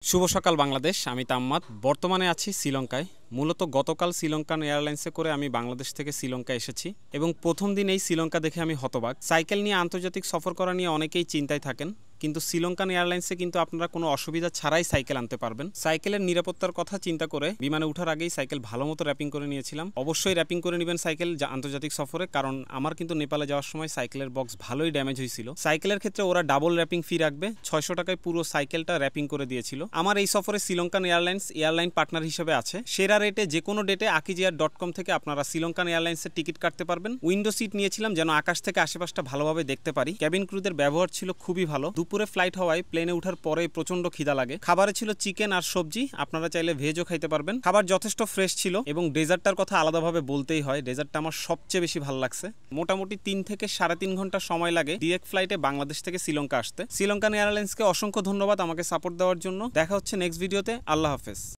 শুভ সকাল বাংলাদেশ। আমি তাম্মাদ বর্তমানে আছি শ্রীলঙ্কায়। মূলত গতকাল শ্রীলঙ্কান এয়ারলাইন্সে করে আমি বাংলাদেশ থেকে শ্রীলঙ্কা এসেছি এবং প্রথম দিন এই শ্রীলঙ্কা দেখে আমি হতবাক। সাইকেল নিয়ে আন্তর্জাতিক সফর করা নিয়ে অনেকেই চিন্তায় থাকেন, কিন্তু শ্রীলঙ্কান এয়ারলাইন্সে কিন্তু আপনারা কোনো অসুবিধা ছাড়াই সাইকেল আনতে পারবেন। সাইকেলের নিরাপত্তার কথা চিন্তা করে বিমানে ওঠার আগেই সাইকেল ভালো মতো র্যাপিং করে নিয়েছিলাম। অবশ্যই র্যাপিং করে নেবেন সাইকেল আন্তর্জাতিক সফরে, কারণ আমার কিন্তু নেপালে যাওয়ার সময় সাইকেলের বক্স ভালোই ড্যামেজ হয়েছিল। সাইকেলের ক্ষেত্রে ওরা ডাবল র্যাপিং ফি রাখবে, 600 টাকায় পুরো সাইকেলটা র্যাপিং করে দিয়েছিল। আমার এই সফরে শ্রীলঙ্কান এয়ারলাইন্স এয়ারলাইন পার্টনার হিসেবে আছে। সেরা রেটে যে কোনো ডেটে akijiair.com থেকে আপনারা শ্রীলঙ্কান এয়ারলাইন্সের টিকিট কাটতে পারবেন। উইন্ডো সিট নিয়েছিলাম যেন আকাশ থেকে আশেপাশটা ভালোভাবে দেখতে পারি। ক্যাবিন ক্রুদের ব্যবহার ছিল খুবই ভালো। দুপুরে ফ্লাইট হওয়ায় প্লেনে ওঠার পরে প্রচন্ড খিদা লাগে। খাবারে ছিল চিকেন আর সবজি, আপনারা চাইলে ভেজও খাইতে পারবেন। খাবার যথেষ্ট ফ্রেশ ছিল এবং ডেজার্টটার কথা আলাদাভাবে বলতেই হয়। ডেজার্টটা আমার সবচেয়ে বেশি ভালো লাগছে। মোটামুটি 3 থেকে 3.5 ঘন্টা সময় লাগে ডিরেক্ট ফ্লাইটে বাংলাদেশ থেকে শ্রীলঙ্কা আসতে। শ্রীলঙ্কান এয়ারলাইন্সকে অসংখ্য ধন্যবাদ আমাকে সাপোর্ট দেওয়ার জন্য। দেখা হচ্ছে নেক্সট ভিডিওতে। আল্লাহ হাফেজ।